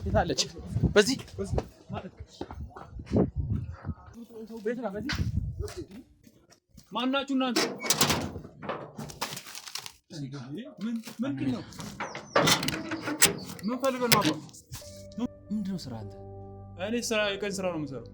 የታለች? በዚህ ማናችሁ እናንተ? ምንድን ነው? ምን ፈልገህ ነው? ምንድን ነው ስራ? አንተ? እኔ ስራ የቀን ስራ ነው የምሰራው።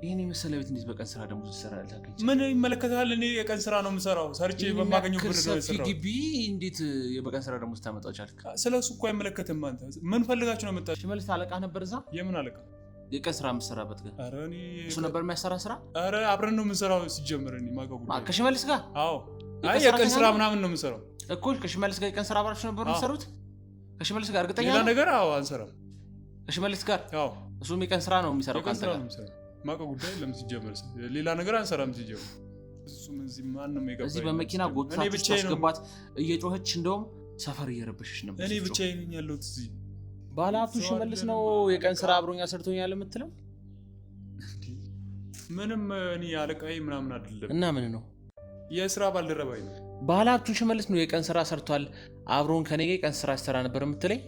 ይሄን የመሰለ ቤት እንዴት በቀን ስራ ደግሞ ትሰራለህ? ምን ይመለከታል? እኔ የቀን ስራ ነው የምሰራው። ሰርቼ በማገኘው ብር ነው የምሰራው። ግቢ እንዴት የበቀን ስራ ደግሞ ስታመጣው ቻልክ? ስለሱ እኮ አይመለከትም። አንተ ምን ፈልጋችሁ ነው የመጣችው? ሽመልስ አለቃ ነበር እዛ? የምን አለቃ? የቀን ስራ የምትሰራበት ጋር? ኧረ እኔ እሱ ነበር የሚያሰራ ስራ? ኧረ አብረን ነው የምንሰራው ሲጀምር። እኔ ማቀቡ ከሽመልስ ጋር? አዎ። አይ የቀን ስራ ምናምን ነው የምንሰራው እኮ። ከሽመልስ ጋር የቀን ስራ አብራችሁ ነበር የምትሰሩት? ከሽመልስ ጋር እርግጠኛ ነህ? ሌላ ነገር አዎ አንሰራም። ከሽመልስ ጋር? አዎ። እሱም የቀን ስራ ነው የሚሰራው ካንተ ጋር? ማቀ ጉዳይ ለምን ሲጀምር ሌላ ነገር አንሰራም ሲጀምር። እሱም እዚህ ማን ነው የሚገባው? እዚህ በመኪና ጎትታችሁ ታስገባት እየጮኸች እንደውም ሰፈር እየረበሸች ነበር። እኔ ብቻዬን ነኝ ያለሁት እዚህ። ባለሀብቱ ሽመልስ ነው የቀን ስራ አብሮኛ ሰርቶኛል የምትለው? ምንም እኔ አለቃዬ ምናምን አይደለም። እና ምን ነው? የስራ ባልደረባዬ ነው። ባለሀብቱ ሽመልስ ነው የቀን ስራ ሰርቷል አብሮን ከኔ ጋር የቀን ስራ ሲሰራ ነበር የምትለኝ?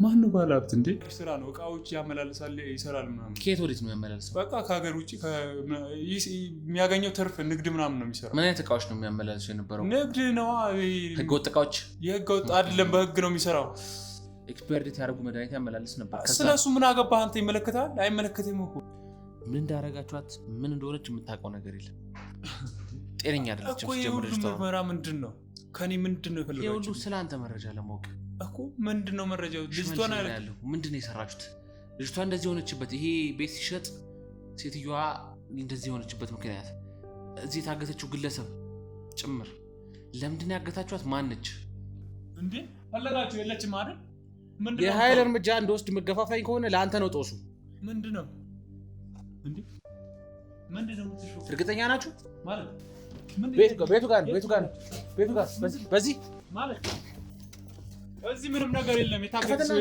ማን ነው ባለሀብት እንዴ? ስራ ነው፣ እቃዎች ያመላልሳል፣ ይሰራል ምናምን። ከየት ወዴት ነው ያመላልሰው? በቃ ከሀገር ውጭ የሚያገኘው ትርፍ ንግድ ምናምን ነው የሚሰራው። ምን አይነት እቃዎች ነው የሚያመላልሰው የነበረው? ንግድ ነው። ህገወጥ እቃዎች? የህገወጥ አይደለም፣ በህግ ነው የሚሰራው። ኤክስፐርት ያደረጉ መድኃኒት ያመላልስ ነበር። ስለሱ ምን አገባህ አንተ? ይመለከታል? አይመለከትም እኮ። ምን እንዳረጋችኋት ምን እንደሆነች የምታውቀው ነገር የለም። ጤነኛ አይደለችም። የሁሉ ምርመራ ምንድን ነው? ከኔ ምንድን ነው የፈለጋችሁት? የሁሉ ስለ አንተ መረጃ ለማወቅ እኮ። ምንድን ነው መረጃው? ልጅቷን ያለው ምንድን ነው የሰራችሁት? ልጅቷ እንደዚህ የሆነችበት ይሄ ቤት ሲሸጥ ሴትዮዋ እንደዚህ የሆነችበት ምክንያት እዚህ የታገተችው ግለሰብ ጭምር ለምንድን ነው ያገታችኋት? ማን ነች እንዴ? ፈለጋችሁ? የለችም አይደል? ምንድን ነው የኃይል እርምጃ እንደወስድ መገፋፋኝ ከሆነ ለአንተ ነው ጦሱ። ምንድን ነው እንዴ? ምንድን ነው የምትሾው? እርግጠኛ ናችሁ ማለት ቤቱ ጋር በዚህ ማለት እዚህ ምንም ነገር የለም። የታገተ ሰው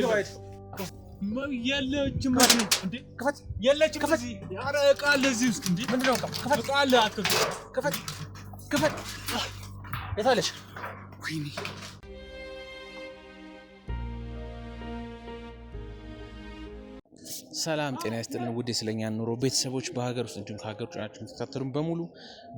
የለችም እንዴ? ከፈት የለችም። እዚህ ኧረ ዕቃ አለ እዚህ ውስጥ እንዴ? ምንድን ነው ዕቃ አለ። ከፈት የት አለች? ወይኔ ሰላም ጤና ይስጥልን ውድ ስለኛ ኑሮ ቤተሰቦች በሀገር ውስጥ እንዲሁም ከሀገር ውጭ ናችሁ የምትከታተሉን በሙሉ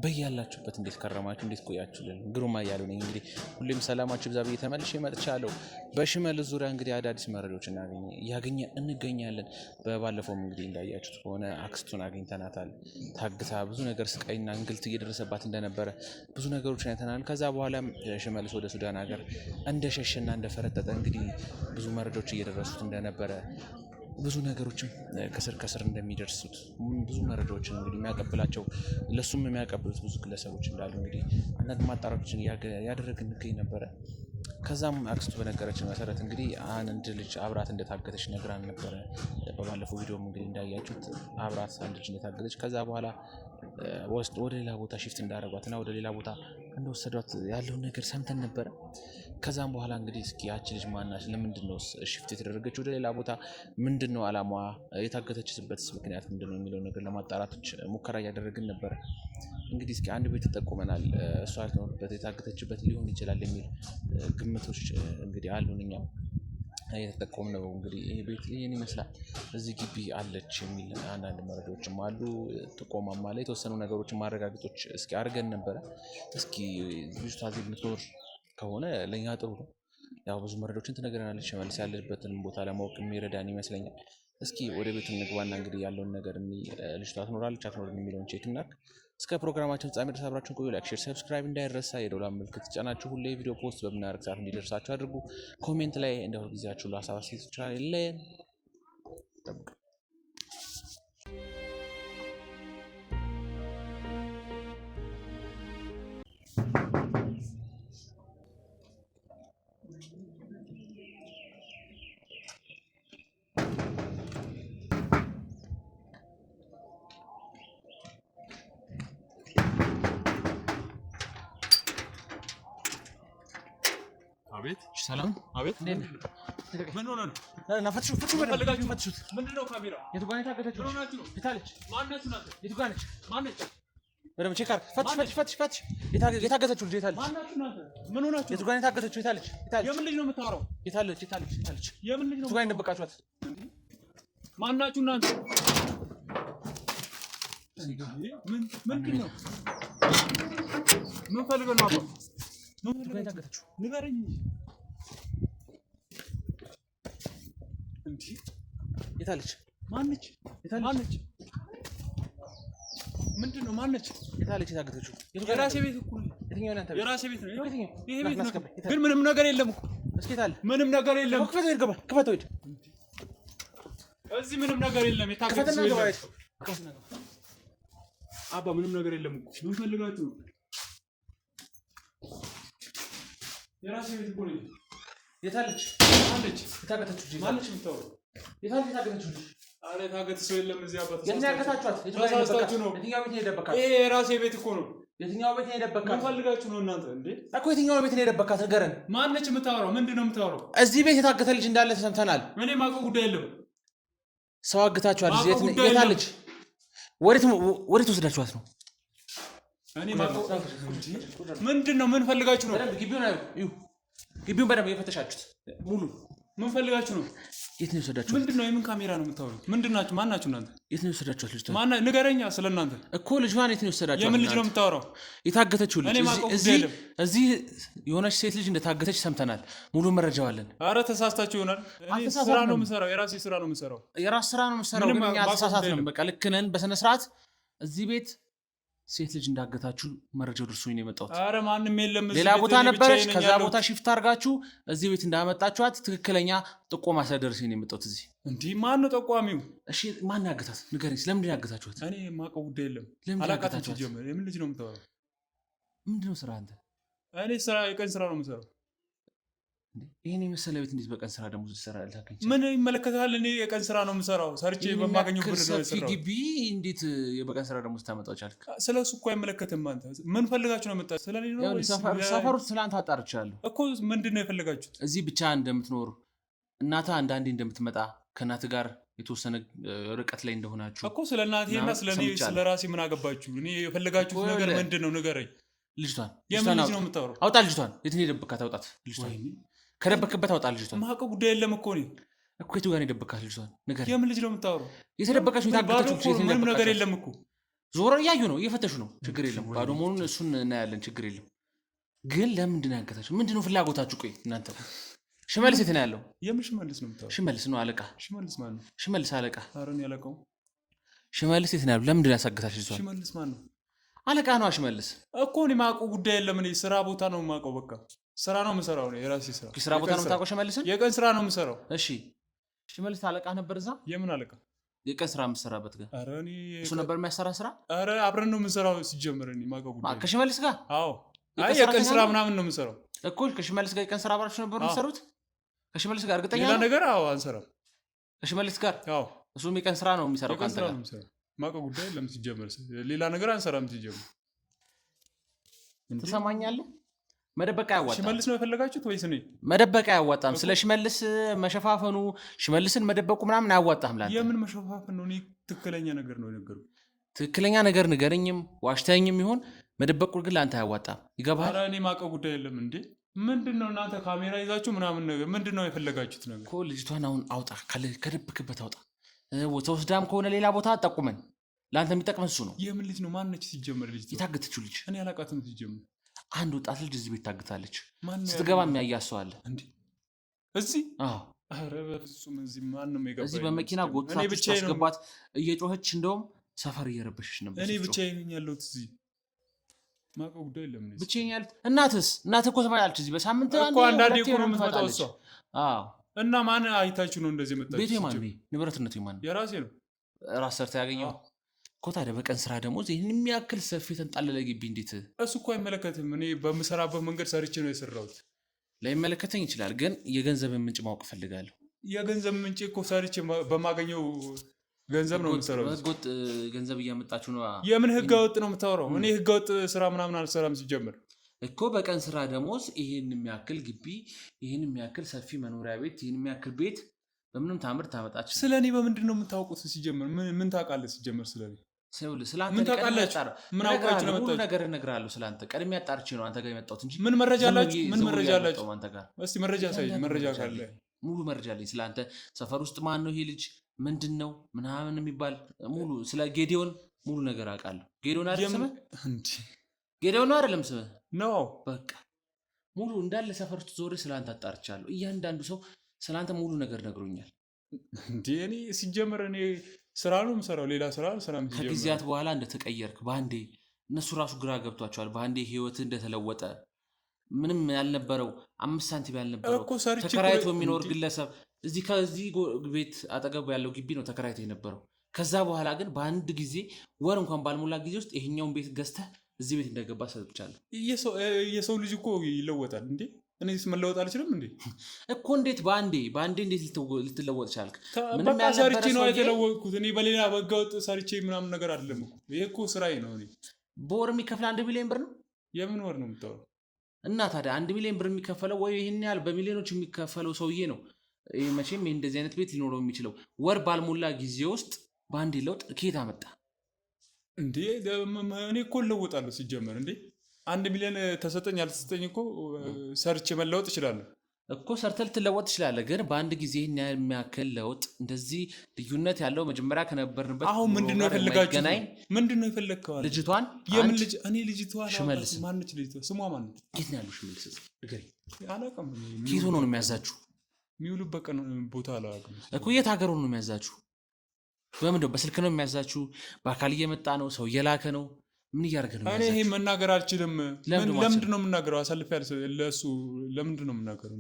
በያላችሁበት እንዴት ከረማችሁ እንዴት ቆያችሁልን? ግሩማ እያሉ ነኝ። እንግዲህ ሁሌም ሰላማችሁ ብዛ ብዬ ተመልሼ መጥቻለሁ። በሽመልስ ዙሪያ እንግዲህ አዳዲስ መረጃዎችን እያገኘን እንገኛለን። በባለፈውም እንግዲህ እንዳያችሁት ከሆነ አክስቱን አግኝተናታል። ታግታ ብዙ ነገር ስቃይና እንግልት እየደረሰባት እንደነበረ ብዙ ነገሮችን አይተናል። ከዛ በኋላም ሽመልስ ወደ ሱዳን ሀገር እንደሸሸና እንደፈረጠጠ እንግዲህ ብዙ መረጃዎች እየደረሱት እንደነበረ ብዙ ነገሮችም ከስር እንደሚደርሱት ብዙ መረጃዎችን እንግዲህ የሚያቀብላቸው ለሱም የሚያቀብሉት ብዙ ግለሰቦች እንዳሉ እንግዲህ አንዳንድ ማጣራቶችን ያደረግን እንገኝ ነበረ። ከዛም አክስቱ በነገረችን መሰረት እንግዲህ አንድ ልጅ አብራት እንደታገተች ነግራን ነበረ። በባለፈው ቪዲዮም እንግዲህ እንዳያችሁት አብራት አንድ ልጅ እንደታገተች ከዛ በኋላ ወደ ሌላ ቦታ ሽፍት እንዳደረጓትና ወደ ሌላ ቦታ እንደወሰዷት ያለውን ነገር ሰምተን ነበረ። ከዛም በኋላ እንግዲህ እስኪ ያቺ ልጅ ማናች? ለምንድን ነው ሽፍት የተደረገች ወደ ሌላ ቦታ? ምንድን ነው አላማዋ? የታገተችበትስ ምክንያት ምንድን ነው የሚለው ነገር ለማጣራቶች ሙከራ እያደረግን ነበረ። እንግዲህ እስኪ አንድ ቤት ተጠቁመናል። እሷ ያልተኖርበት የታገተችበት ሊሆን ይችላል የሚል ግምቶች እንግዲህ አሉን። እኛም የተጠቆምነው እንግዲህ ይሄ ቤት ይህን ይመስላል፣ እዚህ ግቢ አለች የሚል አንዳንድ መረጃዎችም አሉ። ጥቆማም አለ። የተወሰኑ ነገሮችን ማረጋገጦች እስኪ አድርገን ነበረ። እስኪ ልጅቷ እዚህ የምትኖር ከሆነ ለእኛ ጥሩ ነው። ያው ብዙ መረጃዎችን ትነግረናለች። ሽመልስ ያለበትን ቦታ ለማወቅ የሚረዳን ይመስለኛል። እስኪ ወደ ቤት እንግባና እንግዲህ ያለውን ነገር ልጅቷ ትኖራለች አትኖርም የሚለውን ቼክ እናድርግ። እስከ ፕሮግራማችን ፍጻሜ ድረስ አብራችሁን ቆዩ። ላይክ፣ ሼር፣ ሰብስክራይብ እንዳይረሳ። የደወል ምልክት ጫናችሁ ሁሌ ቪዲዮ ፖስት በምናደርግ ሰዓት እንዲደርሳችሁ አድርጉ። ኮሜንት ላይ እንደ ሁልጊዜያችሁ ሀሳብ አስተያየት የለን ጠብቁ። አቤት ሰላም። አቤት ምን ሆነ ነው? ናፈትሹ ምንድን ነው? ካሜራ የቱ ጋር የታገተችው? ምን ሆናችሁ ነው? የታለች? ማነች ናት? የቱ ጋር ነች? ማነች? በደምብ ቼክ አድርግ። ፈትሽ። የታገተችው ልጅ የታለች? ምን ሆናችሁ? የቱ ጋር የታገተችው? የታለች? የምን ልጅ ነው የምታወራው? የታለች? የምን ልጅ ነው? የቱ ጋር እንደበቃችኋት? ማናችሁ እናንተ? ምንድን ነው? ምን ፈልገህ ነው? ምን ፈልገህ የታገተችው? ንገረኝ እንጂ። የታለች? ማነች? ምንድን ነው? ማነች? የታለች የታገተችው? የራሴ ቤት እኮ ነው። የትኛው ነው? የራሴ ቤት ነው። ይሄ ቤት ነው፣ ግን ምንም ነገር የለም እኮ። እስኪ ታል ምንም ነገር የለም። ክፈተው ሂድ። እዚህ ምንም ነገር የለም። የታገተችው የለም። አባ ምንም ነገር የለም እኮ። ምን ፈልጋችሁ ነው? የራሴ ቤት እኮ ነው። የታለች? ማነች? የታገተችው? ማነች የምታወራው? የታለች የታገተችው? አረ የታገተ ሰው የለም እዚህ። አባ የትኛው ያገታችኋት? ተሳስታችሁ ነው። የትኛው ቤት ነው የደበካት? ይሄ የራሴ ቤት እኮ ነው። የትኛው ቤት ነው የደበካት? ምን ፈልጋችሁ ነው እናንተ እንዴ? እኮ የትኛው ቤት ነው የደበካት? ንገረን። ማነች የምታወራው? ምንድን ነው የምታወራው? እዚህ ቤት የታገተ ልጅ እንዳለ ሰምተናል። እኔ የማውቀው ጉዳይ የለም። ሰው አግታችኋል። የታለች? ወዴት ወስዳችኋት ነው? እኔ የማውቀው ምንድን ነው? ምን ፈልጋችሁ ነው? ግቢውን በደንብ እየፈተሻችሁት ሙሉ። ምን ፈልጋችሁ ነው? የት ነው የወሰዳችሁት? ምንድን ነው? የምን ካሜራ ነው የምታወሩት? ምንድን ናችሁ? ማን ናችሁ እናንተ? የት ነው የወሰዳችሁት? ልጅቷ ንገረኛ ስለ እናንተ እኮ። ልጅቷን የት ነው የወሰዳችሁት? የምን ልጅ ነው የምታወራው? የታገተችው ልጅ እዚህ የሆነች ሴት ልጅ እንደታገተች ሰምተናል። ሙሉ መረጃው አለን። አረ ተሳስታችሁ ይሆናል። ስራ ነው የምሰራው። የራሴ ስራ ነው የምሰራው። የራስ ስራ ነው የምሰራው። ግን እኛ ተሳሳትንም። በቃ ልክ ነን በስነ ስርዓት። እዚህ ቤት ሴት ልጅ እንዳገታችሁ መረጃው ደርሶኝ ነው የመጣሁት። አረ ማንም የለም። ሌላ ቦታ ነበረች። ከዛ ቦታ ሽፍት አድርጋችሁ እዚህ ቤት እንዳመጣችኋት ትክክለኛ ጥቆማ ስለደረሰኝ ነው የመጣሁት እዚህ። እንዴ ማን ነው ጠቋሚው? እሺ ማን ያገታት? ንገረኝ። ስለምንድን ነው ያገታችኋት? እኔ የማውቀው ጉዳይ የለም። አላቃታችሁት? የምን ልጅ ነው የምታወራው? ምንድን ነው ስራ አንተ? እኔ የቀን ስራ ነው የምሰራው። ይሄን የመሰለ ቤት እንዴት በቀን ስራ ደግሞ ትሰራለህ? ምን ይመለከታል? እኔ የቀን ስራ ነው የምሰራው። ሰርቼ በማገኘው ብር ነው የሰራው። ግቢ እንዴት የበቀን ስራ ደግሞ ስታመጣው ቻልክ? ስለሱ እኮ አይመለከትም። አንተ ምን ፈልጋችሁ ነው የመጣችሁት? ስለኔ ነው ወይስ ሰፈሩ ስለአንተ አጣርቻለሁ እኮ። ምንድን ነው የፈለጋችሁት? እዚህ ብቻ እንደምትኖር እናትህ አንዳንዴ እንደምትመጣ ከእናትህ ጋር የተወሰነ ርቀት ላይ እንደሆናችሁ እኮ። ስለ እናቴና ስለኔ ስለራሴ ምን አገባችሁ? እኔ የፈለጋችሁት ነገር ምንድን ነው? ንገረኝ። ልጅቷን የምን ልጅ ነው የምታወራው? አውጣ ልጅቷን። የት ነው የደበካት? አውጣት ልጅቷን። ከደበክበት አውጣ ልጅቷን። የማውቀው ጉዳይ የለም እኮ። እኔ እኮ የቱ ጋር ነው የደበካት ልጅቷን? ንገረኝ። የምን ልጅ ነው የምታወራው? የተደበቀችው የታገተችው ምንም ነገር የለም እኮ። ዞሮ እያዩ ነው፣ እየፈተሹ ነው። ችግር የለም። ባዶ መሆኑን እሱን እናያለን። ችግር የለም። ግን ለምንድን ነው ያገታችሁ? ምንድን ነው ፍላጎታችሁ? ቆይ እናንተ ሽመልስ የት ነው ያለው? የምን ሽመልስ ነው የምታወራው? ሽመልስ ነው አለቃ። ሽመልስ ማን ነው? ሽመልስ አለቃ። ኧረ እኔ አለቃው። ሽመልስ የት ነው ያለው? ለምንድን ነው ያሳገታችሁ ልጅቷን? ሽመልስ ማን ነው? አለቃ ነው ሽመልስ እኮ። እኔ የማውቀው ጉዳይ የለም። እኔ ስራ ቦታ ነው የማውቀው። በቃ ስራ ነው የምሰራው። ነው የራሴ ስራ። ስራ ቦታ ነው የምታውቀው ሽመልስን? የቀን ስራ ነው የምሰራው። እሺ ሽመልስ አለቃ ነበር እዛ? የምን አለቃ? የቀን ስራ የምትሰራበት ጋር። ኧረ እኔ እሱ ነበር የሚያሰራ ስራ? ኧረ አብረን ነው የምንሰራው ሲጀምር። እኔ የማውቀው ጉዳይ ከሽመልስ ጋር? አዎ። አይ የቀን ስራ ምናምን ነው የምሰራው እኮ። ከሽመልስ ጋር የቀን ስራ አብራችሁ ነበር የምትሰሩት? ከሽመልስ ጋር እርግጠኛ ሌላ ነገር? አዎ አንሰራም። ከሽመልስ ጋር? አዎ። እሱም የቀን ስራ ነው የሚሰራው ካንተ ጋር? የማውቀው ጉዳይ የለም ሲጀምር። ሌላ ነገር አንሰራም ሲጀምር። ትሰማኛለህ? መደበቅ አያዋጣም። ሽመልስ ነው የፈለጋችሁት ወይስ እኔ? መደበቅ አያዋጣም። ስለ ሽመልስ መሸፋፈኑ፣ ሽመልስን መደበቁ ምናምን አያዋጣም። ላንተ የምን መሸፋፈን ነው? እኔ ትክክለኛ ነገር ነው የነገርኩህ። ትክክለኛ ነገር ንገረኝም ዋሽተኝም ይሆን መደበቁ ግን ለአንተ አያዋጣም። ይገባሃል? ኧረ እኔ የማውቀው ጉዳይ የለም። እንዴ ምንድን ነው እናንተ ካሜራ ይዛችሁ ምናምን ነገር ምንድን ነው የፈለጋችሁት ነገር እኮ? ልጅቷን አሁን አውጣ፣ ከደብክበት አውጣ። ተወስዳም ከሆነ ሌላ ቦታ ጠቁመን። ለአንተ የሚጠቅመን እሱ ነው። የምን ልጅ ነው? ማነች ሲጀመር? ልጅ የታገተችው ልጅ እኔ አላውቃትም ሲጀመር። አንድ ወጣት ልጅ እዚህ ቤት ታግታለች። ስትገባ የሚያያት ሰው አለ እዚህ? አዎ። ኧረ በፍፁም እዚህ ማንም የገባ እዚህ በመኪና ጎትታችሁ ታስገባት እየጮኸች እንደውም ሰፈር እየረበሸች ነበር። እኔ ብቻዬን ነኝ ያለሁት እዚህ። ማውቀው ጉዳይ የለም። ብቻዬን ያለሁት እናትህ እኮ ትመጣለች እዚህ በሳምንት አንዳንዴ እኮ ነው የምትመጣው እሷ። አዎ። እና ማን አይታችሁ ነው እንደዚህ መጣችሁ? ቤቱ የማን ነው? ንብረትነቱ የማን ነው? የራሴ ነው። ራስ ሰርተህ ያገኘው እኮ። ታዲያ በቀን ስራ ደግሞ ይህን የሚያክል ሰፊ የተንጣለለ ግቢ እንዴት? እሱ እኮ አይመለከትም። እኔ በምሰራበት መንገድ ሰርቼ ነው የሰራሁት። ላይመለከተኝ ይችላል፣ ግን የገንዘብን ምንጭ ማወቅ እፈልጋለሁ። የገንዘብ ምንጭ እኮ ሰርቼ በማገኘው ገንዘብ ነው የምሰራው። ህገወጥ ገንዘብ እያመጣችሁ ነው። የምን ህገወጥ ነው የምታወራው? እኔ ህገወጥ ስራ ምናምን አልሰራም ሲጀምር እኮ። በቀን ስራ ደሞዝ ይህን የሚያክል ግቢ፣ ይህን የሚያክል ሰፊ መኖሪያ ቤት፣ ይህን የሚያክል ቤት በምንም ታምር ታመጣች። ስለ እኔ በምንድን ነው የምታውቁት ሲጀምር? ምን ታውቃለህ ሲጀምር? ስለ እኔ ስላንተ ምን ታውቃላችሁ? ምን አውቃችሁ ነው ሙሉ የመጣሁት? ነገር እነግርሃለሁ። ስላንተ ቀድሜ አጣርቼ ነው አንተ ጋር የመጣሁት እንጂ ምን መረጃ ዝም አላችሁ? ብዬ ምን ዝም መረጃ ብዬ አላችሁ? አልመጣሁም አንተ ጋር። እስቲ መረጃ ሳይ እያንዳንዱ መረጃ መረጃ ካለ አለኝ፣ ሙሉ መረጃ አለኝ። ስለአንተ ሰፈር ውስጥ ማን ነው ይሄ ልጅ ምንድን ነው ምናምን የሚባል ሙሉ ስለ ጌዲዮን ሙሉ ነገር አውቃለሁ። ጌዲዮን አይደል ስምህ? እንዴ ጌዲዮን ነው አይደለም ስምህ? ነው በቃ ሙሉ እንዳለ ሰፈር ውስጥ ዞሬ ስለአንተ አጣርቻለሁ። እያንዳንዱ ሰው ስለአንተ ሙሉ ነገር ነግሮኛል። እንዴ እኔ ሲጀመር እኔ ስራ ነው የምሰራው፣ ሌላ ስራ አልሰራም። ከጊዜያት በኋላ እንደተቀየርክ በአንዴ እነሱ ራሱ ግራ ገብቷቸዋል። በአንዴ ህይወት እንደተለወጠ ምንም ያልነበረው 5 ሳንቲም ያልነበረው እኮ ሰርቼ ተከራይቶ የሚኖር ግለሰብ ከዚህ ቤት አጠገቡ ያለው ግቢ ነው ተከራይቶ የነበረው። ከዛ በኋላ ግን በአንድ ጊዜ ወር እንኳን ባልሞላ ጊዜ ውስጥ ይሄኛውን ቤት ገዝተህ እዚህ ቤት እንደገባ ሰጥቻለሁ። የሰው ልጅ እኮ ይለወጣል እንዴ። እኔስ መለወጥ አልችልም እንዴ? እኮ እንዴት በአንዴ እንዴት ልትለወጥ ቻልክ? በቃ ሰርቼ ነው የተለወጥኩት። እኔ በሌላ በህገወጥ ሰርቼ ምናምን ነገር አይደለም እኮ። ይሄ እኮ ስራዬ ነው። እኔ በወር የሚከፍል 1 ሚሊዮን ብር ነው። የምን ወር ነው የምታወራው? እና ታዲያ 1 ሚሊዮን ብር የሚከፈለው ወይ ይህን ያህል በሚሊዮኖች የሚከፈለው ሰውዬ ነው መቼም እንደዚህ አይነት ቤት ሊኖረው የሚችለው። ወር ባልሞላ ጊዜ ውስጥ በአንዴ ለውጥ ከየት አመጣ እንዴ? እኔ እኮ እለወጣለሁ ሲጀመር። እንዴ 1 ሚሊዮን ተሰጠኝ አልተሰጠኝ እኮ ሰርቼ መለወጥ እችላለሁ እኮ። ሰርተህ ልትለወጥ ትችላለህ፣ ግን በአንድ ጊዜ ይህን ያህል የሚያክል ለውጥ እንደዚህ ልዩነት ያለው መጀመሪያ ከነበርንበት አሁን ምንድነው የፈለጋችሁ? ምንድነው የፈለግከው? ልጅቷን የምን ልጅ? እኔ ልጅቷን ሽመልስ ማነች? ልጅቷ ስሟ ማነች? የት ነው ያለው ሽመልስ? ንገረኝ። አላውቅም። ከየት ሆኖ ነው የሚያዛችሁ? የሚውሉበት ቦታ አላውቅም እኮ። የት ሀገር ሆኖ ነው የሚያዛችሁ? በምንድነው? በስልክ ነው የሚያዛችሁ? በአካል እየመጣ ነው? ሰው እየላከ ነው? ምን እያደረገ ነው? እኔ ይሄ መናገር አልችልም። ለምንድን ነው የምናገረው? አሳልፌ ለእሱ ለምንድን ነው የምናገረው?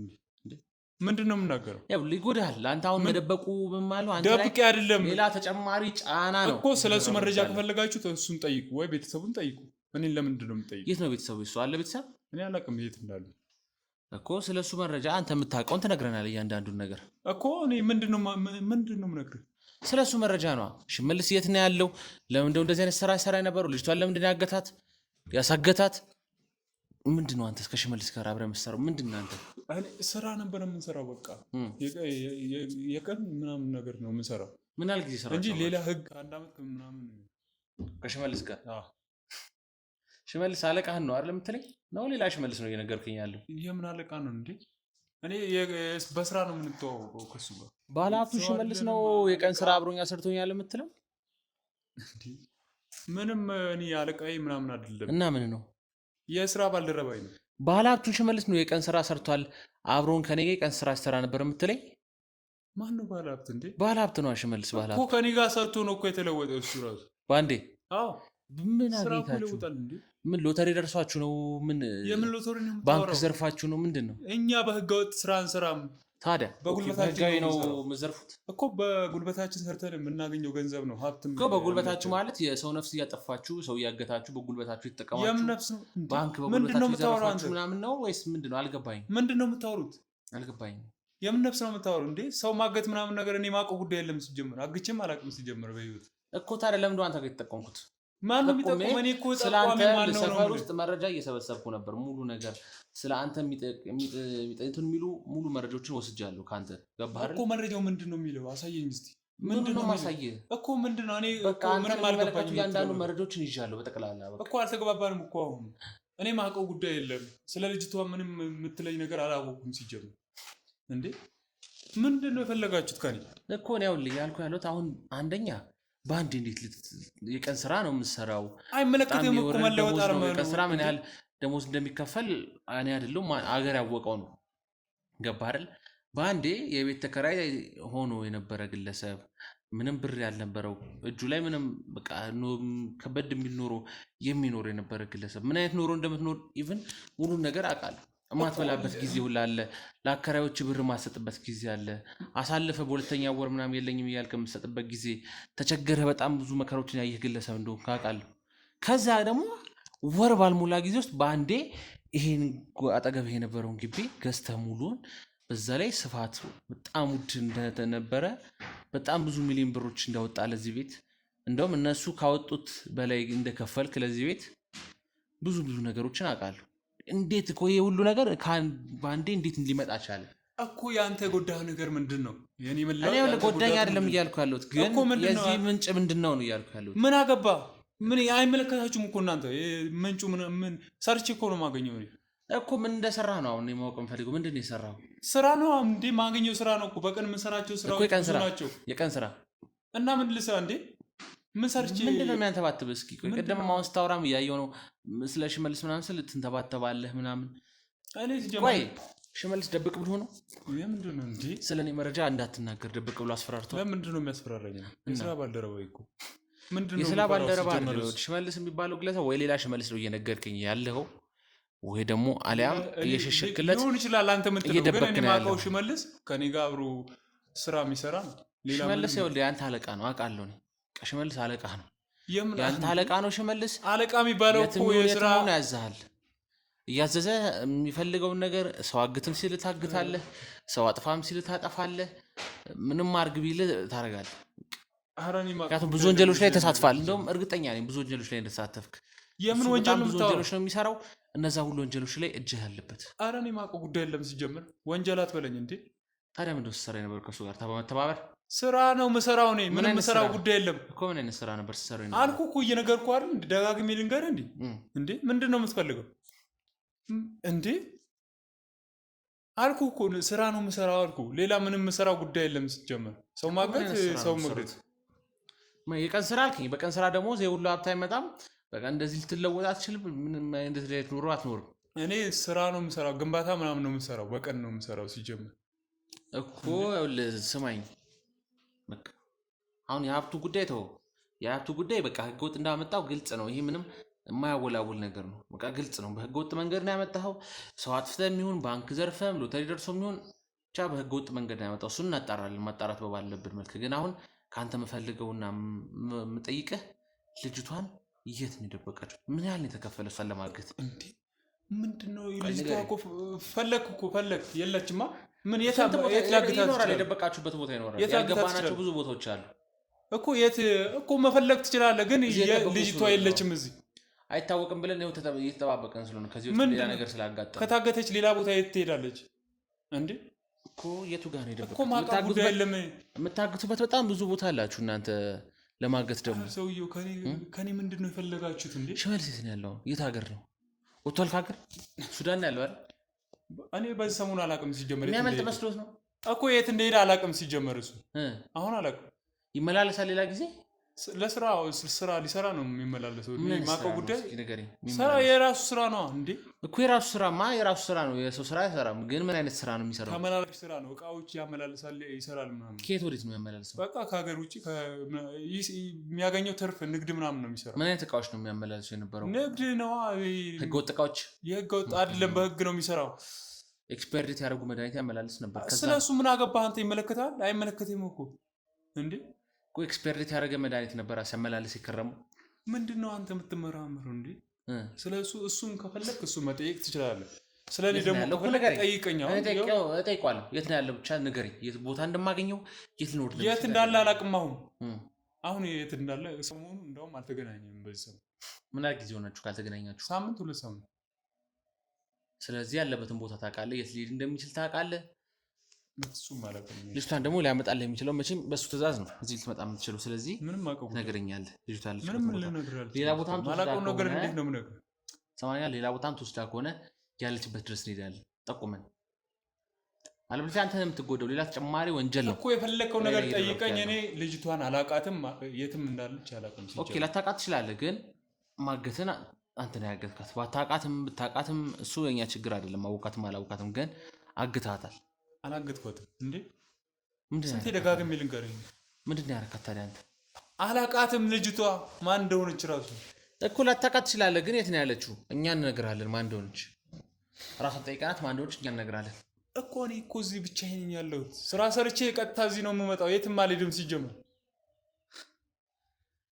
ምንድን ነው የምናገረው? ይጎዳል። ለአንተ አሁን መደበቁ ምማሉ ደብቄ አይደለም፣ ሌላ ተጨማሪ ጫና ነው እኮ። ስለ እሱ መረጃ ከፈለጋችሁት እሱን ጠይቁ፣ ወይ ቤተሰቡን ጠይቁ። እኔን ለምንድን ነው የምጠይቁ? የት ነው ቤተሰቡ? እሱ አለ ቤተሰብ? እኔ አላውቅም የት እንዳሉ እኮ። ስለ እሱ መረጃ አንተ የምታውቀውን ትነግረናል፣ እያንዳንዱን ነገር እኮ። እኔ ምንድን ነው የምነግርህ? ስለ እሱ መረጃ ነዋ። ሽመልስ የት ነው ያለው? ለምንድነው እንደዚህ አይነት ስራ ሰራ የነበረው? ልጅቷን ለምንድን ያገታት ያሳገታት? ምንድን ነው አንተ እስከ ሽመልስ ጋር አብረህ የምትሰራው? ምንድን ነው አንተ? ስራ ነበር የምንሰራው። በቃ የቀን ምናምን ነገር ነው የምንሰራው። ምን ያህል ጊዜ ሰራ እንጂ ሌላ ህግ 1 ዓመት ምናምን ከሽመልስ ጋር። ሽመልስ አለቃህን ነው አይደል የምትለኝ? ነው ሌላ ሽመልስ ነው እየነገርከኝ ያለው? የምን አለቃ ነው እንዴ? እኔ በስራ ነው የምንተዋወቀው ከሱ ጋር። ባለሀብቱ ሽመልስ ነው የቀን ስራ አብሮኛ ሰርቶኛል የምትለው? ምንም እኔ አለቃዬ ምናምን አይደለም። እና ምን ነው? የስራ ባልደረባይ ነው። ባለሀብቱ ሽመልስ ነው የቀን ስራ ሰርቷል አብሮን ከኔ ጋር የቀን ስራ ሲሰራ ነበር የምትለኝ? ማን ነው ባለሀብት እንዴ? ባለሀብት ነው ሽመልስ። ባለሀብት እኮ ከኔ ጋር ሰርቶ ነው እኮ የተለወጠው እሱ ራሱ ባንዴ። አዎ ምን አገኝታችሁ? ምን ሎተሪ ደርሷችሁ ነው? ምን የምን ሎተሪ ነው? ባንክ ዘርፋችሁ ነው? ምንድን ነው? እኛ በህገወጥ ስራ አንሰራም። ታዲያ በጉልበታችን ነው የምትዘርፉት እኮ። በጉልበታችን ሰርተን የምናገኘው ገንዘብ ነው ሀብትም እኮ። በጉልበታችሁ ማለት የሰው ነፍስ እያጠፋችሁ ሰው እያገታችሁ በጉልበታችሁ የተጠቀማችሁ የምን ነፍስ ነው? ባንክ በጉልበታችሁ የዘረፋችሁ ምናምን ነው ወይስ ምንድን ነው? አልገባኝም። ምንድን ነው የምታወሩት? አልገባኝም። የምን ነፍስ ነው የምታወሩ እንዴ? ሰው ማገት ምናምን ነገር እኔ ማውቀው ጉዳይ የለም ሲጀምር። አግቼም አላውቅም ሲጀምር በህይወት እኮ። ታዲያ ለምንድን ነው አንተ ጋር የተጠቀምኩት? ማን ነው የሚጠቁም? እኔ እኮ ስለአንተ ሰፈር ውስጥ መረጃ እየሰበሰብኩ ነበር። ሙሉ ነገር ስለ አንተ የሚጠይቱን የሚሉ ሙሉ መረጃዎችን ወስጃለሁ ከአንተ። ገባህ አይደል እኮ? መረጃው ምንድን ነው የሚለው? አሳየኝ እስቲ። ምንድን ነው ማሳየህ እኮ? ምንድን ነው? እኔ በቃ ምንም አልገባኝም። እያንዳንዱ መረጃዎችን ይዣለሁ በጠቅላላ እኮ። አልተግባባንም እኮ አሁን። እኔ ማውቀው ጉዳይ የለም ስለ ልጅቷ። ምንም የምትለኝ ነገር አላወኩም ሲጀምር። እንዴ ምንድን ነው የፈለጋችሁት ከኔ እኮ? ነው ያውልህ ያልኩ ያለሁት አሁን። አንደኛ በአንድ እንዴት የቀን ስራ ነው የምትሰራው? አይመለከትም እኮ መለወጥ የቀን ስራ ምን ያህል ደሞዝ እንደሚከፈል እኔ አይደለሁም አገር ያወቀው ነው። ገባህ አይደል? በአንዴ የቤት ተከራይ ሆኖ የነበረ ግለሰብ ምንም ብር ያልነበረው እጁ ላይ ምንም በቃ ከበድ የሚል ኖሮ የሚኖር የነበረ ግለሰብ ምን አይነት ኖሮ እንደምትኖር ኢቭን ሙሉን ነገር አውቃለሁ። የማትበላበት ጊዜ ሁላ አለ። ለአከራዮች ብር የማትሰጥበት ጊዜ አለ። አሳልፈ በሁለተኛ ወር ምናምን የለኝም እያልክ የምትሰጥበት ጊዜ ተቸገረህ። በጣም ብዙ መከራዎችን ያየህ ግለሰብ እንደሆንክ አውቃለሁ። ከዛ ደግሞ ወር ባልሞላ ጊዜ ውስጥ በአንዴ ይሄን አጠገብህ የነበረውን ግቢ ገዝተህ ሙሉን፣ በዛ ላይ ስፋት በጣም ውድ እንደነበረ በጣም ብዙ ሚሊዮን ብሮች እንዳወጣ ለዚህ ቤት እንደውም እነሱ ካወጡት በላይ እንደከፈልክ ለዚህ ቤት ብዙ ነገሮችን አውቃለሁ። እንዴት እኮ ይሄ ሁሉ ነገር በአንዴ እንዴት ሊመጣ ቻለ? እኮ ያንተ የጎዳህ ነገር ምንድነው? የኔ እኔ ወለ ጎዳኝ አይደለም እያልኩ ያለሁት ግን የዚህ ምንጭ ምንድነው ነው እያልኩ ያለሁት። ምን አገባ? ምን አይመለከታችሁም እኮ እናንተ። ምንጩ ምን ሰርች እኮ ነው ማገኘው እኮ ምን እንደሰራህ ነው አሁን ማወቅ የምፈልገው። ምንድን ነው የሰራው? ስራ ነው እንዴ? ማገኘው ስራ ነው እኮ በቀን የምንሰራቸው ስራዎች ናቸው። የቀን ስራ እና ምን ልስራ እንዴ? ምን ሰርች? ምንድን ነው የሚያንተባትብ? እስኪ ቆይ ቅድም ማውን ስታወራም እያየው ነው ስለ ሽመልስ ምናምን ስል ትንተባተባለህ ምናምን። እኔ ሲጀምር ሽመልስ ደብቅ ብሎ ነው ምንድን ነው እንዴ? ስለኔ መረጃ እንዳትናገር ደብቅ ብሎ አስፈራርቷል። ለምንድን ነው የሚያስፈራራኝ? የስራ ባልደረባ እኮ ምንድን ነው የስራ ባልደረባ አይደለም ሽመልስ የሚባለው ግለሰብ፣ ወይ ሌላ ሽመልስ ነው እየነገርከኝ ያለው ወይ ደግሞ አሊያም እየሸሸክለት ሊሆን ይችላል። አንተ ምትለው ግን እኔ ማውቀው ሽመልስ ከኔ ጋር አብሮ ስራ የሚሰራ ነው። ሌላ ሽመልስ ይኸውልህ ያንተ አለቃ ነው አውቃለሁ። እኔ ሽመልስ አለቃ ነው። ያንተ አለቃ ነው ሽመልስ። አለቃ የሚባለው እኮ የስራ ነው ያዛሃል። እያዘዘ የሚፈልገውን ነገር ሰው አግትም ሲል ታግታለህ፣ ሰው አጥፋም ሲል ታጠፋለህ፣ ምንም አድርግ ቢልህ ታደርጋለህ። ምክንያቱም ብዙ ወንጀሎች ላይ ተሳትፋል። እንደውም እርግጠኛ ነኝ ብዙ ወንጀሎች ላይ እንደተሳተፍክ። የምን ወንጀሎች ነው የሚሰራው? እነዛ ሁሉ ወንጀሎች ላይ እጅህ ያለበት። ኧረ እኔ የማውቀው ጉዳይ የለም ሲጀምር። ወንጀል አትበለኝ እንዴ። ታዲያ ምንድን ነው ስትሰራ የነበር ከእሱ ጋር በመተባበር? ስራ ነው የምሰራው እኔ። ምንም የምሰራው ጉዳይ የለም እኮ። ምን አይነት ስራ ነበር ስትሰራ የነበር? አልኩህ እኮ እየነገርኩህ አይደል? ደጋግሜ ልንገርህ እንዴ? እንዴ ምንድን ነው የምትፈልገው እንዴ? አልኩህ እኮ ስራ ነው የምሰራው አልኩህ። ሌላ ምንም የምሰራው ጉዳይ የለም ሲጀምር። ሰው ማገት፣ ሰው መግደል የቀን ስራ አልከኝ። በቀን ስራ ደግሞ የሁሉ ሀብት አይመጣም። በቃ እንደዚህ ልትለወጥ አትችልም። ምንም አይነት ላይ ኑሮ አትኖርም። እኔ ስራ ነው የምሰራው፣ ግንባታ ምናምን ነው የምሰራው። በቀን ነው የምሰራው ሲጀምር እኮ። ስማኝ በቃ አሁን የሀብቱ ጉዳይ ተው። የሀብቱ ጉዳይ በቃ ህገወጥ እንዳመጣው ግልጽ ነው። ይሄ ምንም የማያወላውል ነገር ነው። በቃ ግልጽ ነው። በህገወጥ መንገድ ነው ያመጣኸው። ሰው አጥፍተህ የሚሆን ባንክ ዘርፈም ሎተሪ ደርሶ የሚሆን ብቻ በህገወጥ መንገድ ነው ያመጣው። እሱን እናጣራለን፣ ማጣራት በባለብን መልክ። ግን አሁን ከአንተ የምፈልገውና የምጠይቅህ ልጅቷን የት ነው የደበቃችሁ? ምን ያህል ነው የተከፈለ እሷን ለማገት? እንዴ ምንድነው? ልጅቷ እኮ ፈለክ የለችማ። ምን የት ይኖራል? የደበቃችሁበት ቦታ ይኖራል። ያልገባናቸው ብዙ ቦታዎች አሉ እኮ። የት እኮ መፈለግ ትችላለህ፣ ግን ልጅቷ የለችም እዚህ። አይታወቅም ብለን ይኸው እየተጠባበቀን ስለሆነ ከዚህ ሌላ ነገር ስላጋጠመ። ከታገተች ሌላ ቦታ የት ትሄዳለች እንዴ? እኮ የቱ ጋር ነው የደበቃችሁ? እኮ ማውቀው ጉዳይ የለም። የምታግቱበት በጣም ብዙ ቦታ አላችሁ እናንተ ለማገት ደግሞ። ሰውየው ከኔ ምንድን ነው የፈለጋችሁት እንዴ? ሽመልስ የት ነው ያለው? የት ሀገር ነው? ወጥቷል ከሀገር? ሱዳን ነው ያለው አይደል? እኔ በዚህ ሰሞን አላውቅም ሲጀመር። የሚያመልጥ መስሎት ነው እኮ። የት እንደሄደ አላውቅም ሲጀመር። እሱ አሁን አላውቅም። ይመላለሳል ሌላ ጊዜ ስራ ሊሰራ ነው የሚመላለሰው። ማውቀው ጉዳይ ስራ የራሱ ስራ ነው እንዴ? እኮ የራሱ ስራማ የራሱ ስራ ነው። የሰው ስራ አይሰራም። ግን ምን አይነት ስራ ነው የሚሰራው? ተመላላሽ ስራ ነው። እቃዎች ያመላልሳል፣ ይሰራል ምናምን። ከየት ወዴት ነው የሚያመላልሰው? በቃ ከሀገር ውጭ የሚያገኘው ትርፍ ንግድ ምናምን ነው የሚሰራው። ምን አይነት እቃዎች ነው የሚያመላልሰው የነበረው? ንግድ ነው። ህገወጥ እቃዎች። የህገወጥ አይደለም፣ በህግ ነው የሚሰራው። ኤክስፓየርድ ያደረጉ መድኃኒት ያመላልስ ነበር። ስለሱ ምን አገባህ አንተ? ይመለከታል አይመለከትም እኮ እንዴ? ኤክስፐርት ያደረገ መድኃኒት ነበር ሲያመላልስ የከረመው። ምንድን ነው አንተ የምትመራመረው እንዴ? ስለሱ እሱን ከፈለክ እሱ መጠየቅ ትችላለህ። ስለኔ ደግሞ ጠይቀኛው። እጠይቀዋለሁ። የት ነው ያለው ብቻ ንገረኝ። የት ቦታ እንደማገኘው፣ የት ልኖር፣ የት እንዳለ አላውቅም። አሁን የት እንዳለ ሰሞኑን እንደውም አልተገናኘንም። በዚህ ሰሞን ምን ያህል ጊዜ ሆናችሁ ካልተገናኛችሁ? ሳምንት 2 ሳምንት። ስለዚህ ያለበትን ቦታ ታውቃለህ፣ የት ሊሄድ እንደሚችል ታውቃለህ። ልጅቷን ደግሞ ሊያመጣልህ የሚችለው መቼም በሱ ትእዛዝ ነው እዚህ ልትመጣ የምትችለው። ስለዚህ ትነግረኛለህ። ልጅቷን ሌላ ቦታም ትወስዳ ከሆነ ያለችበት ድረስ እንሄዳለን። ጠቁመን አለበለዚያ አንተ ነው የምትጎዳው። ሌላ ተጨማሪ ወንጀል ነው እኮ። የፈለከው ነገር ጠይቀኝ። እኔ ልጅቷን አላውቃትም፣ የትም እንዳለች አላውቅም። ኦኬ ላታውቃት ትችላለህ፣ ግን ማገትን አንተ ነው ያገትካት። ባታውቃትም ብታውቃትም እሱ የኛ ችግር አይደለም። አውቃትም አላውቃትም፣ ግን አግታታል። አላገትኳትም እንዴ? ስንቴ ደጋግሜ ልንገርህ። ምንድን ነው ያደረካት ታዲያ አንተ? አላውቃትም። ልጅቷ ማን እንደሆነች እራሱ እኮ ላታውቃት ትችላለህ፣ ግን የት ነው ያለችው? እኛ እንነግርሃለን ማን እንደሆነች። ራሷን ጠይቀናት ማን እንደሆነች እኛ እንነግርሃለን እኮ። እኔ እኮ እዚህ ብቻዬን ነኝ ያለሁት። ስራ ሰርቼ ቀጥታ እዚህ ነው የምመጣው። የትም አልሄድም ሲጀምር።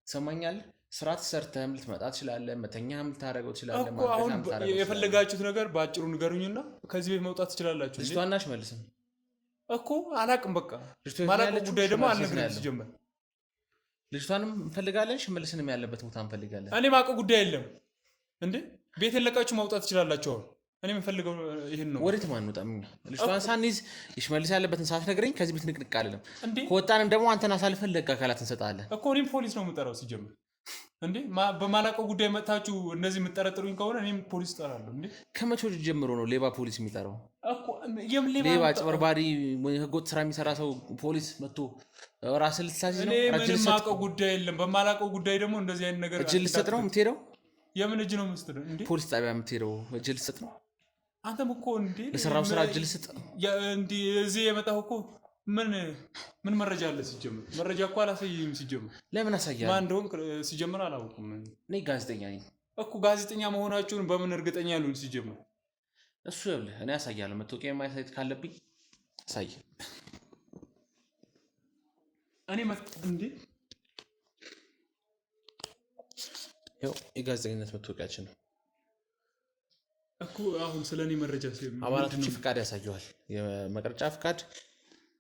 ትሰማኛለህ? ስራ ሰርተህም ልትመጣ ትችላለህ፣ መተኛም ልታደርገው ትችላለህ። እኮ አሁን የፈለጋችሁት ነገር በአጭሩ ንገሩኝና ከዚህ ቤት መውጣት ትችላላችሁ። ልጅቷና ሽመልስም እኮ አላውቅም። በቃ ማላውቀው ጉዳይ ደግሞ አልነግርህም ሲጀምር። ልጅቷንም እንፈልጋለን፣ ሽመልስንም ያለበት ቦታ እንፈልጋለን። እኔ ማውቀው ጉዳይ የለም እንዴ? ቤት የለቃችሁ መውጣት ትችላላችሁ። አሁን እኔ የምፈልገው ይሄን ነው። ወዴት ማን ነው ጣምኛ ልጅቷን ሳንይዝ ይሽመልስ ያለበትን ሰዓት ነግረኝ። ከዚህ ቤት ንቅንቅ አልልም። ከወጣንም ደግሞ አንተን አሳልፈን ለጋ አካላት እንሰጣለን እኮ። እኔም ፖሊስ ነው የምጠራው ሲጀምር። እንዴ በማላውቀው ጉዳይ መታችሁ እንደዚህ የምጠረጥሩኝ ከሆነ እኔም ፖሊስ እጠራለሁ። እንዴ ከመቼ ጀምሮ ነው ሌባ ፖሊስ የሚጠራው? እኮ ሌባ ጭበርባሪ ህገወጥ ስራ የሚሰራ ሰው ፖሊስ መጥቶ ራስን ልትሳዝዝ ነው? ምንም የማውቀው ጉዳይ የለም። በማላውቀው ጉዳይ ደግሞ እንደዚህ አይነት ነገር እጅ ልትሰጥ ነው የምትሄደው? የምን እጅ ነው የምትሰጠው? እንዴ ፖሊስ ጣቢያ የምትሄደው እጅ ልትሰጥ ነው? አንተም እኮ እንዴ ለሰራው ስራ እጅ ልትሰጥ እንዴ? እዚህ የመጣው እኮ ምን መረጃ አለ? ሲጀምር መረጃ እኮ አላሳየኝም። ሲጀምር ለምን አሳያለሁ? ማን እንደሆነ ሲጀምር አላውቅም። እኔ ጋዜጠኛ ነኝ እኮ። ጋዜጠኛ መሆናችሁን በምን እርግጠኛ ያሉን? ሲጀምር እሱ ይኸውልህ፣ እኔ አሳያለሁ። መታወቂያ ማሳየት ካለብኝ አሳይ። እኔ እንዴ ይኸው የጋዜጠኝነት መታወቂያችን ነው እኮ። አሁን ስለኔ መረጃ አባላቶች ፍቃድ ያሳየዋል። የመቅረጫ ፍቃድ፣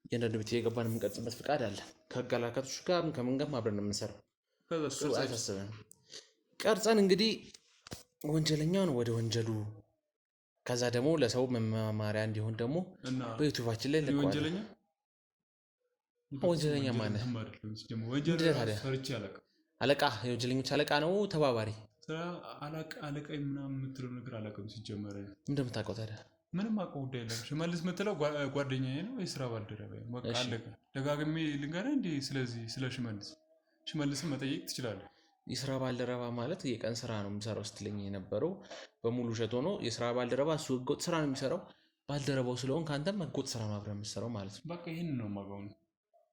የአንዳንድ ቤት የገባን የምንቀርጽበት ፍቃድ አለ። ከህግ አላካቶች ጋር ከምን ጋር አብረን ነው የምንሰራው። አይታሰበን ቀርጸን እንግዲህ ወንጀለኛውን ወደ ወንጀሉ፣ ከዛ ደግሞ ለሰው መማማሪያ እንዲሆን ደግሞ በዩቲዩባችን ላይ ለቀዋል። ወንጀለኛ ማነህ? አለቃ፣ የወንጀለኞች አለቃ ነው ተባባሪ አለቃ ምናምን የምትለው ነገር አላውቅም። ሲጀመር እንደምታውቀው ታዲያ ምንም አውቀው ጉዳይ የለም። ሽመልስ የምትለው ጓደኛዬ ነው፣ የስራ ባልደረባዬ። በቃ አለቀ። ደጋግሜ ልንገርህ እንዴ? ስለዚህ ስለ ሽመልስን መጠየቅ ትችላለህ። የስራ ባልደረባ ማለት የቀን ስራ ነው የምሰራው ስትለኝ የነበረው በሙሉ ውሸት ሆኖ፣ የስራ ባልደረባ እሱ ህገወጥ ስራ ነው የሚሰራው። ባልደረባው ስለሆን ከአንተም ህገወጥ ስራ ነው አብረን የምትሰራው ማለት ነው። በቃ ይህን ነው የማውቀው።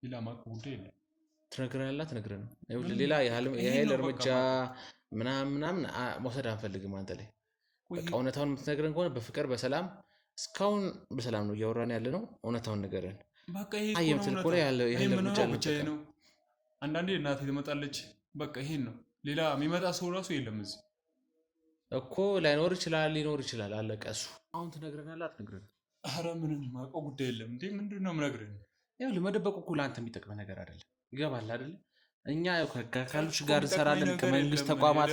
ሌላ የማውቀው ጉዳይ የለም። ትነግረናለህ አትነግረንም? ሌላ የኃይል እርምጃ ምናምን መውሰድ አንፈልግም አንተ ላይ። በቃ እውነታውን የምትነግረን ከሆነ በፍቅር በሰላም፣ እስካሁን በሰላም ነው እያወራን ያለ ነው። እውነታውን ንገረን። የኃይል እርምጃ ነው። አንዳንዴ እናቴ ትመጣለች። በቃ ይሄን ነው። ሌላ የሚመጣ ሰው ራሱ የለም እዚህ እኮ። ላይኖር ይችላል ሊኖር ይችላል። አለቀ እሱ። አሁን ትነግረናለህ አትነግረንም? ኧረ ምንም የማውቀው ጉዳይ የለም። እንዴ ምንድን ነው የምነግርህ? ያው ለመደበቁ እኮ ለአንተ የሚጠቅመህ ነገር አይደለም። ይገባል አይደል? እኛ ከአካሎች ጋር እንሰራለን። ከመንግስት ተቋማት፣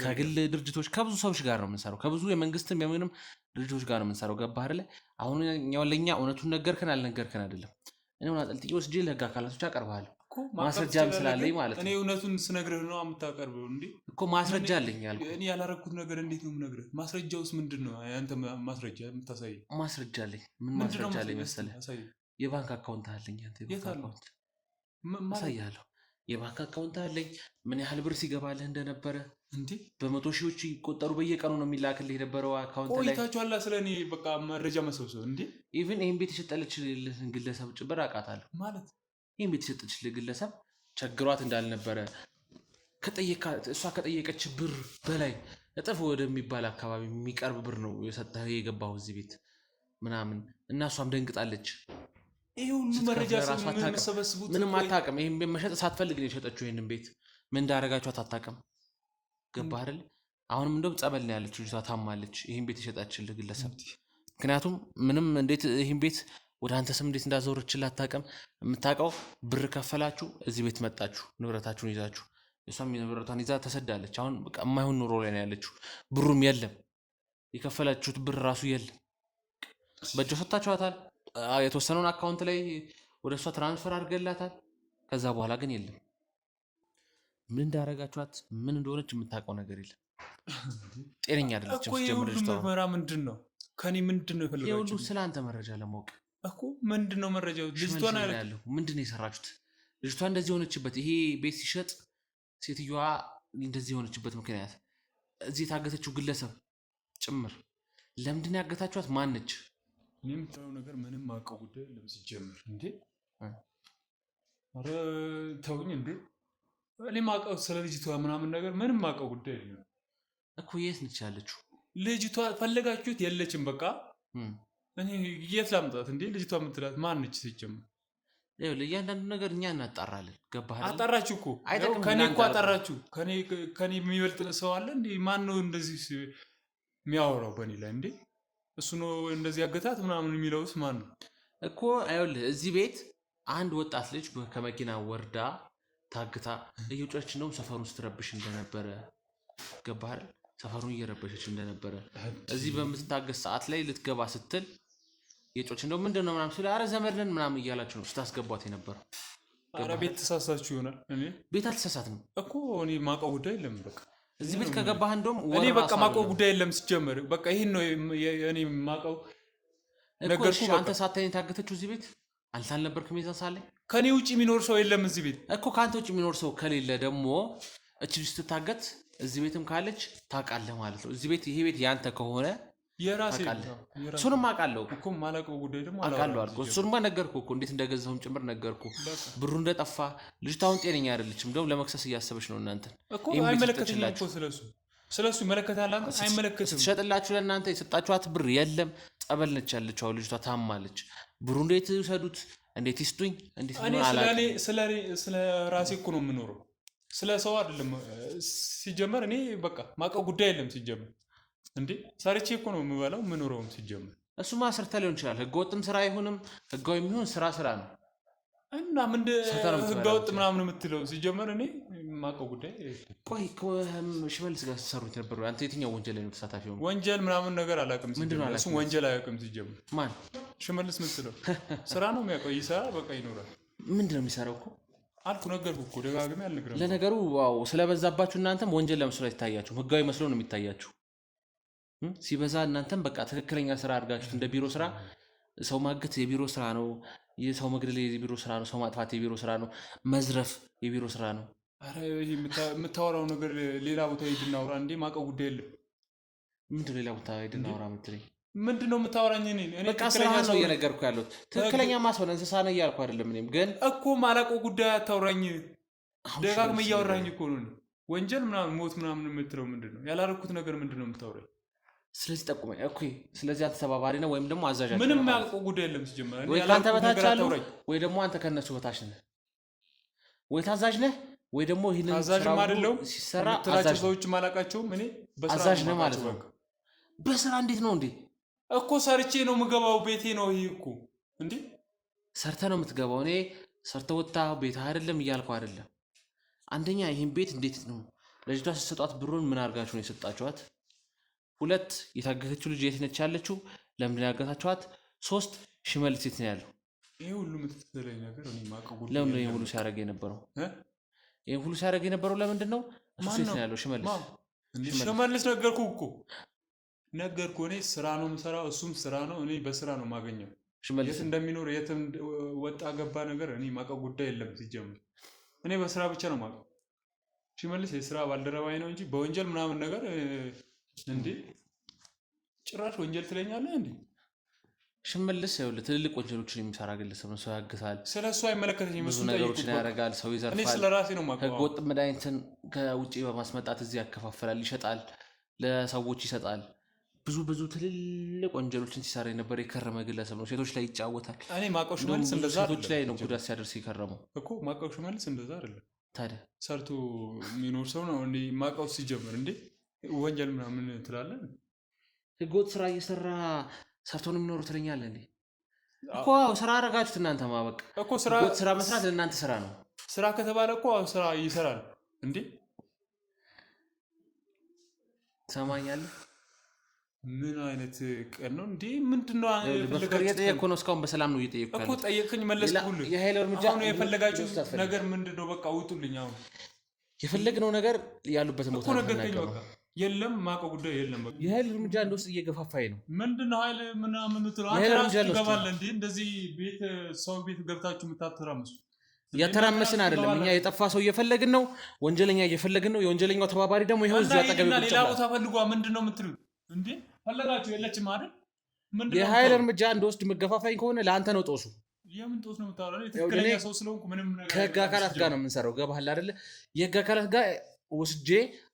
ከግል ድርጅቶች፣ ከብዙ ሰዎች ጋር ነው የምንሰራው። ከብዙ የመንግስትም የምንም ድርጅቶች ጋር ነው የምንሰራው። ገባህ አይደለ? አሁን ለእኛ እውነቱን ነገርከን አልነገርከን አይደለም። እኔ ሆነ አጥልጥዬ ወስጄ ለህግ አካላቶች አቀርባለሁ። ማስረጃም ስላለኝ ማለት ነው። እኔ እውነቱን ስነግርህ ነው የምታቀርበው። እንዴ እኮ ማስረጃ አለኝ ያልኩህ። እኔ ያላረኩት ነገር እንዴት ነው የምነግርህ? ማስረጃውስ ምንድን ነው? ያንተ ማስረጃ የምታሳይ ማስረጃ አለኝ። ምን ማስረጃ አለኝ መሰለህ? የባንክ አካውንት አለኝ። አንተ የባንክ አካውንት አሳያለሁ። የባንክ አካውንት አለኝ። ምን ያህል ብር ሲገባልህ እንደነበረ እንዴ በመቶ ሺዎች ይቆጠሩ በየቀኑ ነው የሚላክልህ የነበረው አካውንት ላይ። ቆይታችኋል ስለኔ በቃ መረጃ መሰብሰብ። እንዴ ኢቭን ይሄን ቤት የሸጠለችልህ ግለሰብ ጭምር አውቃታለሁ ማለት ይሄን ቤት የሸጠችልህ ግለሰብ ቸግሯት እንዳልነበረ እሷ ከጠየቀች ብር በላይ እጥፍ ወደሚባል አካባቢ የሚቀርብ ብር ነው የሰጠህ የገባው እዚህ ቤት ምናምን እና እሷም ደንግጣለች። ይሄ ሁሉ መረጃ ሰበስቡት ምንም አታውቅም። ይሄን ቤት መሸጥ ሳትፈልግ ነው የሸጠችው። ይሄንን ቤት ምን እንዳደረጋችኋት አታውቅም። ገባህ አይደል? አሁንም እንደውም ጸበል ነው ያለችው። ልጅቷ ታማለች። ይሄን ቤት የሸጠችልህ ግለሰብ ምክንያቱም ምንም እንዴት ይሄን ቤት ወደ አንተ ስም እንዴት እንዳዞረችልህ አታውቅም። የምታውቀው ብር ከፈላችሁ እዚህ ቤት መጣችሁ ንብረታችሁን ይዛችሁ፣ እሷም ንብረቷን ይዛ ተሰዳለች። አሁን በቃ የማይሆን ኑሮ ላይ ነው ያለችው። ብሩም የለም፣ የከፈላችሁት ብር ራሱ የለም። በእጇ ሰጥታችኋታል። የተወሰነውን አካውንት ላይ ወደ እሷ ትራንስፈር አድርገላታል። ከዛ በኋላ ግን የለም። ምን እንዳደረጋችኋት ምን እንደሆነች የምታውቀው ነገር የለም። ጤነኛ አይደለችም። ሲጀምር ምርመራ ምንድን ነው? ከኔ ምንድን ነው የፈለጋችሁት? የሁሉ ስለ አንተ መረጃ ለማወቅ እኮ። ምንድን ነው መረጃው? ልጅቷን ያለው ምንድን ነው የሰራችሁት? ልጅቷ እንደዚህ የሆነችበት ይሄ ቤት ሲሸጥ ሴትዮዋ እንደዚህ የሆነችበት ምክንያት እዚህ የታገተችው ግለሰብ ጭምር ለምንድን ያገታችኋት? ማነች? እኔ የምትለው ነገር ምንም አውቀው ጉዳይ የለም ሲጀምር። እንዴ ኧረ ተውኝ እንዴ። እኔ ማውቀው ስለ ልጅቷ ምናምን ነገር ምንም አውቀው ጉዳይ የለም እኮ። የት ነች ያለችው ልጅቷ? ፈለጋችሁት? የለችም በቃ። እኔ የት ላምጣት እንዴ? ልጅቷ የምትላት ማነች ሲጀምር? ለእያንዳንዱ ነገር እኛ እናጣራለን። ገባህ? አጣራችሁ እኮ ከኔ እኮ አጣራችሁ። ከኔ የሚበልጥ ሰው አለ እንዴ? ማን ነው እንደዚህ የሚያወራው በእኔ ላይ እንዴ? እሱ ነው እንደዚህ ያገታት ምናምን የሚለውስ ማን ነው እኮ? አይወልህ እዚህ ቤት አንድ ወጣት ልጅ ከመኪና ወርዳ ታግታ እየጮኸች ነው ሰፈር ውስጥ ትረብሽ እንደነበረ ገባህ? ሰፈሩን እየረበሸች እንደነበረ እዚህ በምትታገስ ሰዓት ላይ ልትገባ ስትል የጮች እንደው ምንድነው ምናምን ሲል አረ ዘመድነን ምናምን እያላችሁ ነው ስታስገቧት የነበረው። አረ ቤት ተሳሳችሁ ይሆናል። እኔ ቤት አልተሳሳትም እኮ እኔ ማውቀው ጉዳይ የለም። በቃ እዚህ ቤት ከገባህ እንደውም እኔ በቃ ማውቀው ጉዳይ የለም ሲጀመር። በቃ ይሄን ነው እኔ ማውቀው ነገር እኮ አንተ ሳታየኝ ታገተችው እዚህ ቤት አንተ አልነበርክም የዛን ሰዓት ላይ? ከኔ ውጪ የሚኖር ሰው የለም እዚህ ቤት እኮ። ካንተ ውጪ የሚኖር ሰው ከሌለ ደግሞ እቺ ልጅ ስትታገት እዚህ ቤትም ካለች ታውቃለህ ማለት ነው። እዚህ ቤት ይሄ ቤት ያንተ ከሆነ የራሴ እሱንም አውቃለሁ እኮ ማላውቀው ጉዳይ ደግሞ አውቃለሁ። እሱንማ ነገርኩህ እኮ እንዴት እንደገዛሁም ጭምር ነገርኩህ። ብሩ እንደጠፋ ልጅቷ አሁን ጤነኛ አይደለችም። እንደውም ለመክሰስ እያሰበች ነው። እናንተ እኮ አይመለከትም እኮ ስለሱ ይመለከታል። አንተ አይመለከትም። ትሸጥላችሁ ለእናንተ የሰጣችኋት ብር የለም። ጠበል ነች ያለችው ልጅቷ ታማለች። ብሩ እንዴት ይውሰዱት? እንዴት ይስጡኝ? እንዴት ነው አላውቅም። ስለ ራሴ እኮ ነው የምኖረው፣ ስለ ሰው አይደለም። ሲጀመር እኔ በቃ ማውቀው ጉዳይ የለም ሲጀመር። እንዴ ሰርቼ እኮ ነው የምበላው የምኖረውም ሲጀመር። እሱማ ሰርተህ ሊሆን ይችላል። ህገወጥም ስራ አይሆንም ህጋዊ የሚሆን ስራ ነው። እና ምን ህገወጥ ምናምን የምትለው ሲጀመር እኔ ማውቀው ጉዳይ። ቆይ ሽመልስ ጋር ስትሰሩት ነበር አንተ የትኛው ወንጀል ላይ ነው ተሳታፊ ሆንክ? ወንጀል ምናምን ነገር አላውቅም ሲጀመር። እሱ ወንጀል አያውቅም ሲጀመር። ማን ሽመልስ የምትለው ስራ ነው የሚያውቀው። ይሰራ በቃ ይኖራል። ምንድን ነው የሚሰራው እኮ አልኩ ነገርኩህ እኮ ደጋግሜ አልነግርህም። ለነገሩ ዋው ስለበዛባችሁ እናንተም ወንጀል ለመስሎ አይታያችሁ፣ ህጋዊ መስሎ ነው የሚታያችሁ። ሲበዛ እናንተም በቃ ትክክለኛ ስራ አድርጋችሁት እንደ ቢሮ ስራ። ሰው ማገት የቢሮ ስራ ነው። የሰው መግደል የቢሮ ስራ ነው። ሰው ማጥፋት የቢሮ ስራ ነው። መዝረፍ የቢሮ ስራ ነው። አረ የምታወራው ነገር ሌላ ቦታ ሄድና አውራ። እንዴ ማውቀው ጉዳይ የለም። ምንድን ሌላ ቦታ ሄድና አውራ የምትለኝ? ምንድን ነው የምታወራኝ? እኔ በቃ ስራ ነው እየነገርኩህ ያለሁት። ትክክለኛ ማስሆነ እንስሳ ነው እያልኩ አይደለም። እኔም ግን እኮ ማላውቀው ጉዳይ አታውራኝ። ደጋግመህ እያወራኝ እኮ ነው። ወንጀል ምናምን ሞት ምናምን የምትለው ምንድን ነው? ያላረኩት ነገር ምንድን ነው የምታወራኝ? ስለዚህ ጠቁመኝ። ኦኬ ስለዚህ አንተ ተባባሪ ነው ወይም ደግሞ አዛዥ? ምንም ያውቀው ጉዳይ የለም ሲጀመር። ወይ ካንተ በታች አሉ ወይ ደግሞ አንተ ከነሱ በታች ነህ። ወይ ታዛዥ ነህ ወይ ደግሞ ይሄንን ታዛዥም አይደለም ሲሰራ አዛዥ ሰዎች ማላውቃቸውም እኔ አዛዥ ነህ ማለት ነው። በስራ እንዴት ነው እንዴ? እኮ ሰርቼ ነው የምገባው። ቤቴ ነው ይሄ እኮ። እንዴ ሰርተህ ነው የምትገባው። እኔ ሰርተህ ወጣህ ቤትህ አይደለም እያልኩ አይደለም። አንደኛ ይሄን ቤት እንዴት ነው ለልጅቷ ስትሰጧት ብሩን ምን አድርጋችሁ ነው የሰጣችኋት? ሁለት የታገተችው ልጅ የት ነች ያለችው? ለምን ያገታችኋት? ሶስት ሽመልስ የት ነው ያለው? ይሄ ሁሉ የምትተለኝ ነገር እኔ ማቀው ጉዳይ ለምን ነው ይሄ ሁሉ ሲያደርግ የነበረው? ይሄ ሁሉ ሲያደርግ የነበረው ለምንድን ነው? እሱ የት ነው ያለው? ሽመልስ ነገርኩህ። እኔ ስራ ነው የምሰራው፣ እሱም ስራ ነው። እኔ በስራ ነው የማገኘው። የት እንደሚኖር የት ወጣ ገባ ነገር እኔ ማቀው ጉዳይ የለም ሲጀምር። እኔ በስራ ብቻ ነው ማቀው። ሽመልስ የስራ ባልደረባይ ነው እንጂ በወንጀል ምናምን ነገር እንዴ ጭራሽ ወንጀል ትለኛለህ እንዴ? ሽመልስ ይኸውልህ ትልልቅ ወንጀሎችን የሚሰራ ግለሰብ ነው። ሰው ያግታል፣ ስለሱ አይመለከተኝም። ብዙ ነገሮችን ያደርጋል፣ ሰው ይዘርፋል። እኔ ስለራሴ ነው የማውቀው። ህገወጥ መድኃኒትን ከውጭ በማስመጣት እዚህ ያከፋፍላል፣ ይሸጣል፣ ለሰዎች ይሰጣል። ብዙ ትልልቅ ወንጀሎችን ሲሰራ የነበረ የከረመ ግለሰብ ነው። ሴቶች ላይ ይጫወታል። እኔ ማውቀው ሽመልስ እንደዛ አይደለም። ሴቶች ላይ ነው ጉዳት ሲያደርስ የከረመው እኮ። ማውቀው ሽመልስ እንደዛ አይደለም። ታዲያ ሰርቶ የሚኖር ሰው ነው እንዴ ማውቀው ሲጀምር። እንዴ ወንጀል ምናምን ትላለህ? ህገወጥ ስራ እየሰራ ሰርቶ ነው የሚኖሩ ትለኛለህ እንዴ? እኮ ስራ አደረጋችሁት እናንተ። ማበቅ እኮ ስራ መስራት ለእናንተ ስራ ነው። ስራ ከተባለ እኮ ስራ ይሰራል እንዴ? ትሰማኛለህ? ምን አይነት ቀን ነው እንዴ? ምንድነው? በፍቅር እየጠየቅኩ ነው። እስካሁን በሰላም ነው እየጠየቅኩ እኮ። ጠየቅኝ፣ መለስኩልህ። የኃይል እርምጃ አሁን የፈለጋችሁት ነገር ምንድነው? በቃ ውጡልኝ። አሁን የፈለግነው ነገር ያሉበትን ቦታ ነገርከኝ። በቃ የለም ማውቀው ጉዳይ የለም። በቃ የኃይል እርምጃ እንደውስጥ እየገፋፋኝ ነው። ምንድነው ኃይል ምናምን የምትለው? አንተ ራስህ ትገባለህ እንዴ? እንደዚህ ቤት ሰው ቤት ገብታችሁ የምታተራምሱ? እያተራመስን አይደለም። እኛ የጠፋ ሰው እየፈለግን ነው። ወንጀለኛ እየፈለግን ነው። የወንጀለኛው ተባባሪ ደግሞ ይሄው እዚህ አጠገብ ቁጭ ብሏል። ሌላ ቦታ ፈልጓ። ምንድነው የምትሉት እንዴ? ፈለጋችሁ የለችም አይደል? ምንድነው የኃይል እርምጃ እንደወስድ መገፋፋኝ ከሆነ ለአንተ ነው ጦሱ። የምን ጦስ ነው የምታወራው? ትክክለኛ ሰው ስለሆንኩ ምንም ነገር ከህግ አካላት ጋር ነው የምንሰራው። ገባህል አይደለ? የህግ አካላት ጋር ወስጄ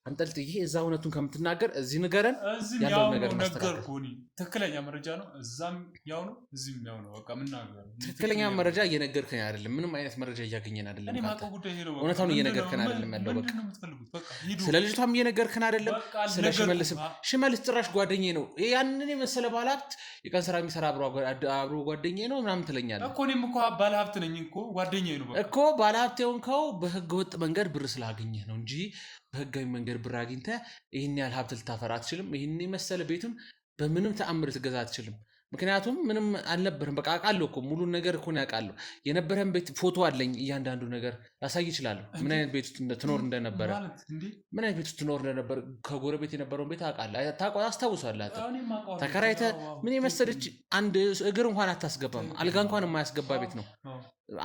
አንጠልጥዬ እዛ እውነቱን ከምትናገር እዚህ ንገረን ያለውን ነገር ነገርኩህ። ትክክለኛ መረጃ ነው። እዛም ያው ነው፣ እዚህም ያው ነው። በቃ ምን ነገር ትክክለኛ መረጃ እየነገርከኝ አይደለም። ምንም አይነት መረጃ እያገኘን አይደለም። እውነታውን እየነገርከን አይደለም ያለው። በቃ ስለ ልጅቷም እየነገርከን አይደለም። ስለ ሽመልስ ጭራሽ ጓደኛዬ ነው፣ ያንን የመሰለ ባለሀብት የቀን ስራ የሚሰራ አብሮ ጓደኛዬ ነው ምናምን ትለኛለህ እኮ። እኔም እኮ ባለሀብት ነኝ እኮ፣ ጓደኛዬ ነው እኮ። ባለሀብት የሆንከው በህገ ወጥ መንገድ ብር ስላገኘህ ነው እንጂ በህጋዊ መንገድ ብር አግኝተህ ይህን ያህል ሀብት ልታፈራ አትችልም። ይህን የመሰለ ቤትም በምንም ተአምር ልትገዛ አትችልም። ምክንያቱም ምንም አልነበረም። በቃ አውቃለሁ እኮ ሙሉን ነገር እኮ ነው ያውቃለሁ። የነበረን ቤት ፎቶ አለኝ፣ እያንዳንዱ ነገር ላሳይ ይችላለሁ። ምን አይነት ቤት ውስጥ ትኖር እንደነበረ ምን አይነት ቤት ውስጥ ትኖር እንደነበረ ከጎረቤት የነበረውን ቤት አውቃለሁ። አስታውሳለሁ። ተከራይተህ ምን የመሰለች አንድ እግር እንኳን አታስገባም። አልጋ እንኳን የማያስገባ ቤት ነው።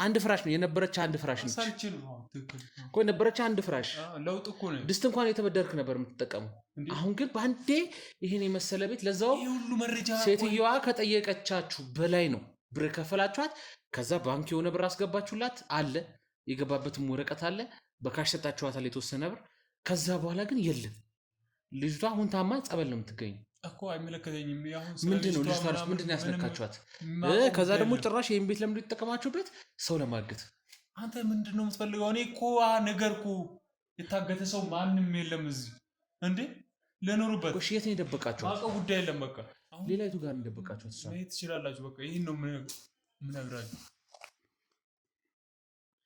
አንድ ፍራሽ ነው የነበረች፣ አንድ ፍራሽ ነች እኮ የነበረች አንድ ፍራሽ። ድስት እንኳን የተበደርክ ነበር የምትጠቀሙ። አሁን ግን በአንዴ ይህን የመሰለ ቤት፣ ለዛው ሴትዮዋ ከጠየቀቻችሁ በላይ ነው ብር ከፈላችኋት። ከዛ ባንክ የሆነ ብር አስገባችሁላት አለ፣ የገባበትም ወረቀት አለ፣ በካሽ ሰጣችኋታል የተወሰነ ብር። ከዛ በኋላ ግን የለም። ልጅቷ አሁን ታማ ጸበል ነው የምትገኙ እኮ አይመለከተኝም። ምንድን ነው ልጅቷ ምንድን ነው ያስነካችኋት? ከዛ ደግሞ ጭራሽ ይህን ቤት ለምንድን የተጠቀማችሁበት? ሰው ለማገት። አንተ ምንድን ነው የምትፈልገው? እኔ እኮ ነገርኩ፣ የታገተ ሰው ማንም የለም እዚህ እንዴ። ለኖሩበት እሺ፣ የት ነው የደበቃችኋት? ማውቀው ጉዳይ የለም። በቃ ሌላይቱ ጋር ነው የደበቃችኋት። እሷ መሄድ ትችላላችሁ። በቃ ይህን ነው የምነግራችሁ።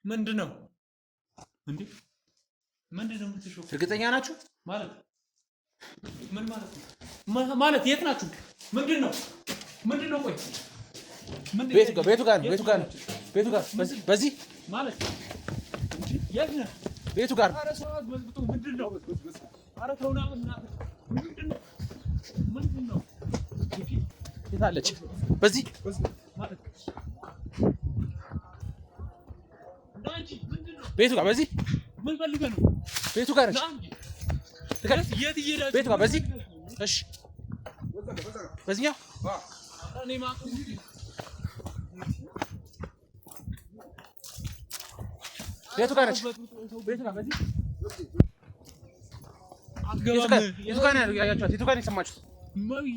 ምንድን ነው እንዴ? ምንድን ነው የምትሾፉት? እርግጠኛ ናችሁ ማለት ምን ማለት ነው? ማለት የት ናችሁ? ምንድን ነው? ቆይ ቤቱ ጋር በዚህ ማለት የት ነህ? ቤቱ ጋር ምንድን ነው? ኧረ ተውና ምንድን ነው? የት አለች? በዚህ ማለት ቤቱ ጋር በዚህ ምን ፈልገህ ነው? ቤቱ ጋር ነች። የት እየሄዳችሁ? ቤቱ ጋር በዚህ። እሺ በዚህኛው ቤቱ ጋር ነች። ቤቱ ጋር በዚህ የቱ ጋር ነው ያያችኋት? የቱ ጋር ነው የሰማችሁት?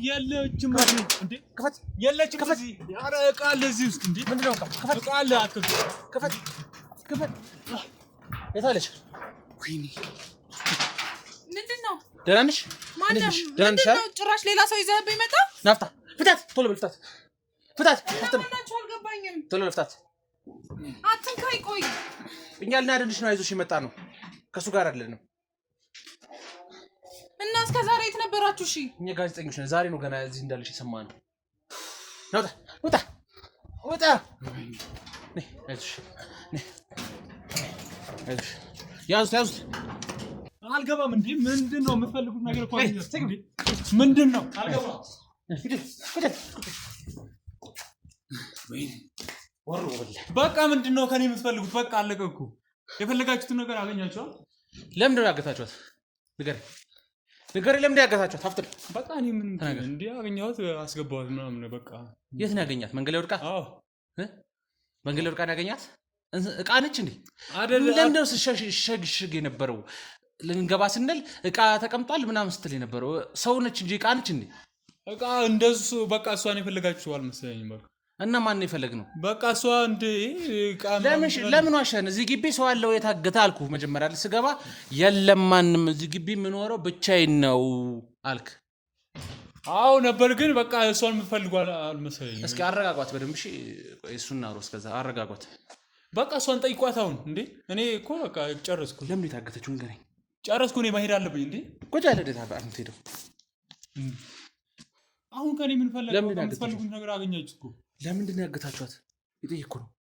የለችም እንዴ? ክፈት። የለችም እዚህ። ኧረ ዕቃ አለ እዚህ ውስጥ እንዴ? ምንድን ነው? ዕቃ አለ። ክፈት። የት አለች? ወይኔ ምንድን ነው? ደህና ነሽ? ምንድን ነው? ጭራሽ ሌላ ሰው ይዘህብኝ መጣ። ናፍታ ፍታት፣ ቶሎ በል ፍታት። አልገባኝም። ቶሎ በል ፍታት። አትንካይ። ቆይ እኛ ልናድንሽ ነው። አይዞሽ የመጣ ነው። ከእሱ ጋር አይደለንም። እና እስከ ዛሬ የት ነበራችሁ? እሺ እኛ ጋዜጠኞች ነን። ዛሬ ነው ገና እዚህ እንዳለሽ የሰማነው። ውጣ። አይዞሽ። ያዙት። አልገባም እንዴ? ምንድን ነው የምትፈልጉት ነገር? እኮ ምንድን ነው? አልገባም። በቃ ምንድን ነው ከኔ የምትፈልጉት? በቃ አለቀ እኮ። የፈለጋችሁትን ነገር አገኛችኋል። ለምንድን ነው ያገታችኋት? ንገረኝ። ለምንድን ነው ያገታችኋት? አፍጥር። በቃ እኔ ምን እንዴ አገኘኋት፣ አስገባኋት ምናምን። በቃ የት ነው ያገኛት? መንገድ ላይ ወድቃ? አዎ መንገድ ላይ ወድቃ ነው ያገኛት። እቃ ነች እንዴ? አይደለም። ለምንድን ነው ስትሸግ የነበረው? ልንገባ ስንል እቃ ተቀምጧል ምናምን ስትል የነበረው ሰው ነች እንጂ እቃ ነች እንዴ? እቃ እንደሱ በቃ እሷን የፈለጋችሁ አልመሰለኝም። በቃ እና ማን ነው የፈለግነው? በቃ እሷ እንደ እቃ ለምን ዋሸን? እዚህ ግቢ ሰው አለው የታገተ አልኩ። መጀመሪያ ስገባ የለም ማንም እዚህ ግቢ የምኖረው ብቻዬን ነው አልክ። አዎ ነበር፣ ግን በቃ እሷን የምትፈልጉ አልመሰለኝም። እስኪ አረጋጓት በደንብ እሺ። እሱና ሮስ ከዛ አረጋጓት። በቃ እሷን ጠይቋት አሁን። እንዴ እኔ እኮ በቃ ጨረስኩ። ለምን የታገተችው ንገረኝ። ጨረስኩ። እኔ መሄድ አለብኝ እንዴ? ቁጭ ያለ ደታ አንተ ሄደው አሁን ከኔ ምን ፈልጋችሁ? የምትፈልጉት ነገር አገኛችሁ እኮ። ለምንድን ነው ያገታችኋት? የጠየቅኩ ነው።